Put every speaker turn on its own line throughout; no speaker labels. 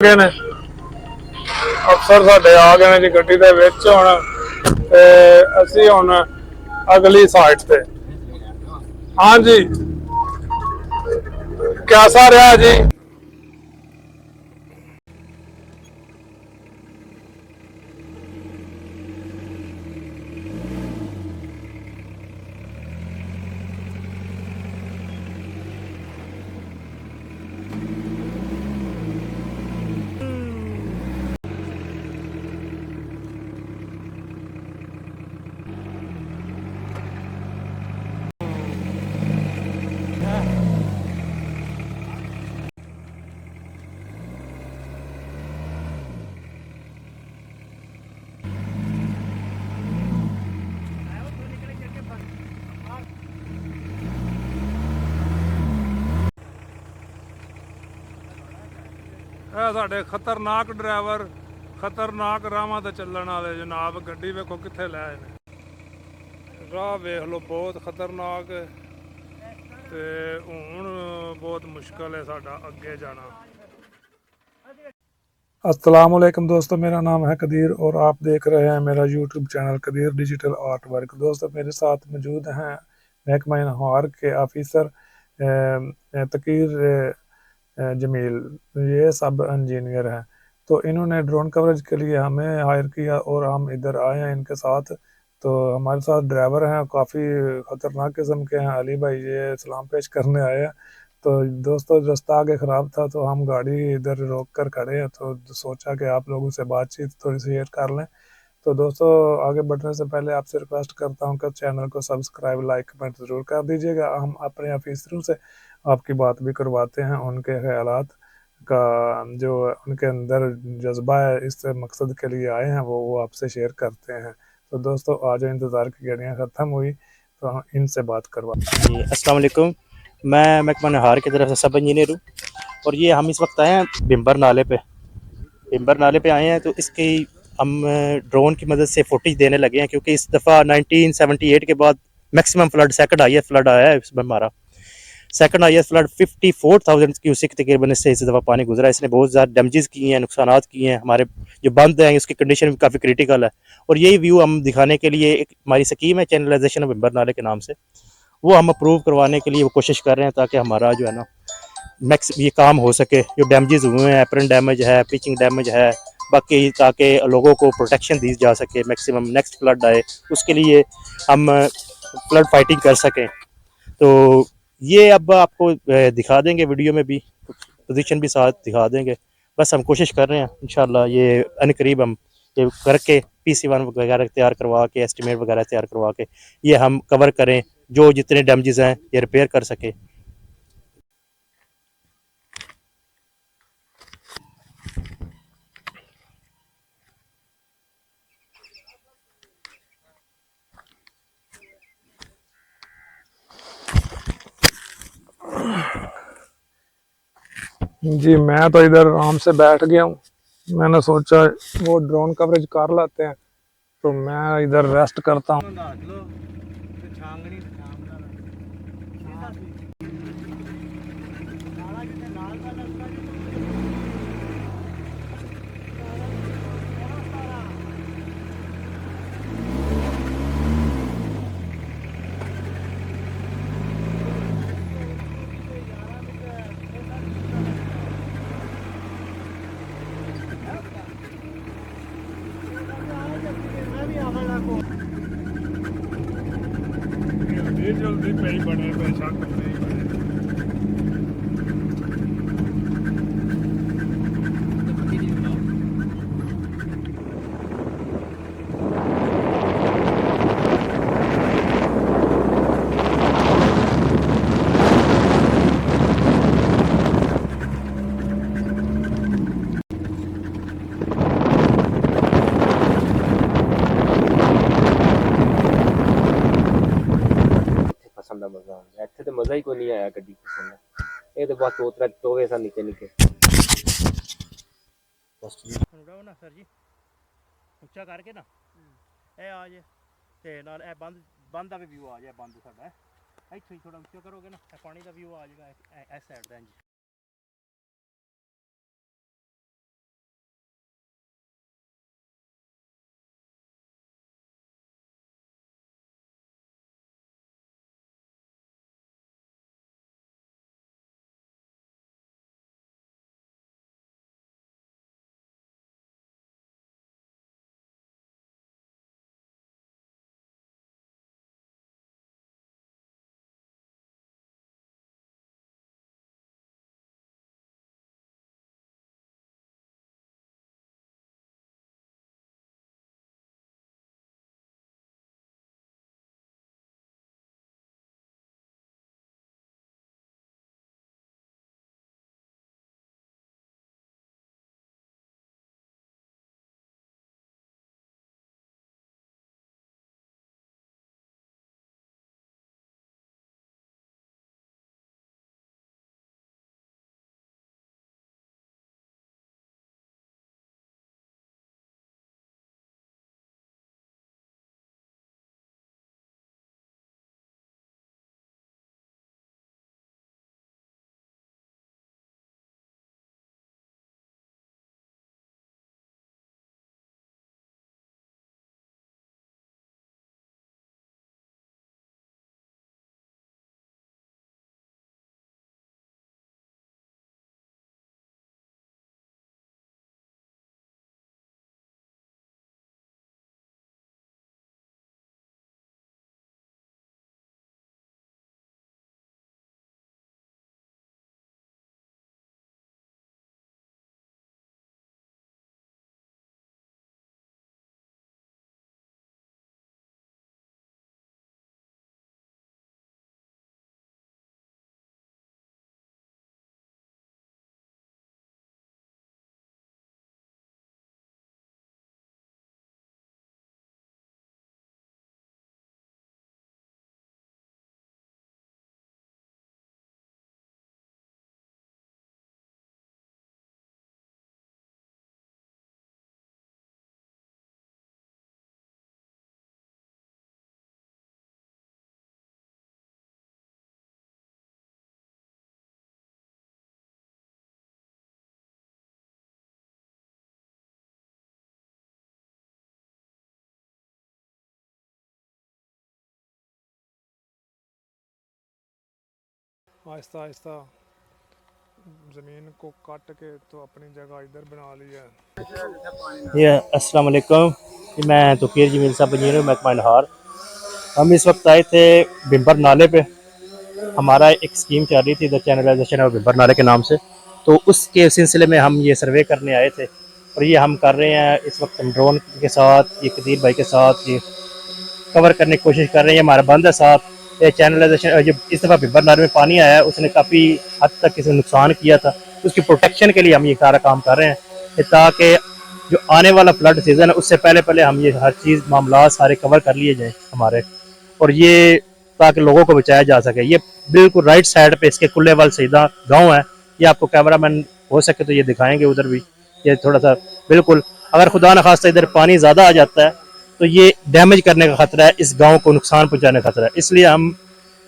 ने अफसर साडे आ गए जी गड्डी दे विच हुण ते असीं हुण अगली साइड ते। हाँ जी, कैसा रहा जी? ਇਹ ਸਾਡੇ ਖਤਰਨਾਕ ਡਰਾਈਵਰ ਖਤਰਨਾਕ ਰਾਹਾਂ ਤੇ ਚੱਲਣ ਵਾਲੇ ਜਨਾਬ, ਗੱਡੀ ਵੇਖੋ ਕਿੱਥੇ ਲੈ ਆਏ ਨੇ। ਰਾਹ ਵੇਖ ਲਓ ਬਹੁਤ ਖਤਰਨਾਕ ਹੈ ਤੇ ਹੁਣ बहुत मुश्किल है साडा अगे जाना। अस्सलाम वालेकुम दोस्तों, मेरा नाम है कदीर और आप देख रहे हैं मेरा YouTube channel Qadir digital art work. दोस्तों मेरे साथ मौजूद हैं महकमा नहार के ऑफिसर तकीर जमील, ये सब इंजीनियर हैं। तो इन्होंने ड्रोन कवरेज के लिए हमें हायर किया और हम इधर आए हैं इनके साथ। तो हमारे साथ ड्राइवर हैं, काफ़ी ख़तरनाक किस्म के हैं, अली भाई ये सलाम पेश करने आए हैं। तो दोस्तों रास्ता आगे ख़राब था तो हम गाड़ी इधर रोक कर खड़े हैं, तो सोचा कि आप लोगों से बातचीत थोड़ी सी शेयर कर लें। तो दोस्तों आगे बढ़ने से पहले आपसे रिक्वेस्ट करता हूं कि चैनल को सब्सक्राइब लाइक कमेंट ज़रूर कर दीजिएगा। हम अपने ऑफिसरों से आपकी बात भी करवाते हैं, उनके ख्यालात का जो उनके अंदर जज्बा है इस मकसद के लिए आए हैं वो आपसे शेयर करते हैं। तो दोस्तों आज इंतज़ार की घड़ियाँ ख़त्म हुई तो हम इनसे बात करवा।
जी अस्सलाम वालेकुम, मैं महकमा नहार की तरफ से सब इंजीनियर हूँ और ये हम इस वक्त आए हैं भिम्बर नाले पे आए हैं। तो इसकी हम ड्रोन की मदद से फुटेज देने लगे हैं, क्योंकि इस दफ़ा 1978 के बाद maximum flood second highest flood आया है इसमें। हमारा सेकंड हाईएस्ट फ्लड 54,000 क्यूसेक तकरीबन इससे इस दफ़ा पानी गुजरा है। इसने बहुत ज़्यादा डैमेजेस किए हैं, नुकसान किए हैं। हमारे जो बंद हैं उसकी कंडीशन भी काफ़ी क्रिटिकल है और यही व्यू हम दिखाने के लिए एक हमारी स्कीम है चैनलाइजेशन ऑफ भिम्बर नाले के नाम से, वो हम अप्रूव करवाने के लिए वो कोशिश कर रहे हैं ताकि हमारा जो है ना मैक्स ये काम हो सके। जो डैमेजेस हुए हैं, एप्रन डैमेज है, पिचिंग डैमेज है, बाकी ताकि लोगों को प्रोटेक्शन दी जा सके, मैक्सिमम नेक्स्ट फ्लड आए उसके लिए हम फ्लड फाइटिंग कर सकें। तो ये अब आपको दिखा देंगे वीडियो में भी, पोजीशन भी साथ दिखा देंगे। बस हम कोशिश कर रहे हैं इंशाल्लाह ये अनकरीब हम ये करके PC1 वगैरह तैयार करवा के, एस्टिमेट वगैरह तैयार करवा के ये हम कवर करें, जो जितने डैमेजेस हैं ये रिपेयर कर सके।
जी मैं तो इधर आराम से बैठ गया हूँ, मैंने सोचा वो ड्रोन कवरेज कर लेते हैं तो मैं इधर रेस्ट करता हूँ। जल्दी पे ही बने पैसा करते ही बने।
मजा इत्थे तो मजा ही कोई नहीं आया गड्डी पसंद। ये तो बस उतरा टोवे सा निके निके
ना सर जी ऊंचा करके ना ए आज ਤੇ ਨਾਲ ਇਹ ਬੰਦ ਦਾ ਵੀ ਵਿਊ ਆ ਜਾਏ, ਬੰਦ ਸਾਡਾ ਇੱਥੋਂ ਹੀ ਥੋੜਾ ਉੱਚਾ ਕਰੋਗੇ ਨਾ, ਇਹ ਪਾਣੀ ਦਾ ਵਿਊ ਆ ਜਾਏਗਾ ਇਸ ਸਾਈਡ ਦਾ ਜੀ।
आहिस्ता आहिस्ता ज़मीन को काट के तो अपनी जगह इधर बना ली है।
ये अस्सलाम वालेकुम, मैं तुकीर जमील साहब इंजीनियर महकमा नहार। हम इस वक्त आए थे बिम्बर नाले पे। हमारा एक स्कीम चल रही थी द चैनलाइजेशन ऑफ बिम्बर नाले के नाम से, तो उसके सिलसिले में हम ये सर्वे करने आए थे और ये हम कर रहे हैं इस वक्त। हम ड्रोन के साथ, ये कदीर भाई के साथ ये कवर करने की कोशिश कर रहे हैं। हमारा बंद है साथ ये चैनलाइजेशन। जब इस दफ़ा बिम्बर नाले में पानी आया है, उसने काफ़ी हद तक किसी नुकसान किया था, उसकी प्रोटेक्शन के लिए हम ये सारा काम कर रहे हैं ताकि जो आने वाला फ्लड सीज़न है उससे पहले पहले हम ये हर चीज़ मामला सारे कवर कर लिए जाएँ हमारे, और ये ताकि लोगों को बचाया जा सके। ये बिल्कुल राइट साइड पे इसके कुल्लेवाल सईदा गांव है। ये आपको कैमरा मैन हो सके तो ये दिखाएंगे उधर भी। ये थोड़ा सा बिल्कुल, अगर खुदा न खास्ता इधर पानी ज़्यादा आ जाता है तो ये डैमेज करने का खतरा है, इस गांव को नुकसान पहुंचाने का खतरा है। इसलिए हम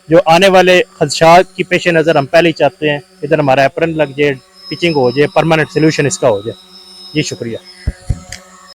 जो आने वाले खदशात की पेश नज़र हम पहले ही चाहते हैं इधर हमारा एप्रन लग जाए, पिचिंग हो जाए, परमानेंट सोल्यूशन इसका हो जाए। जी शुक्रिया।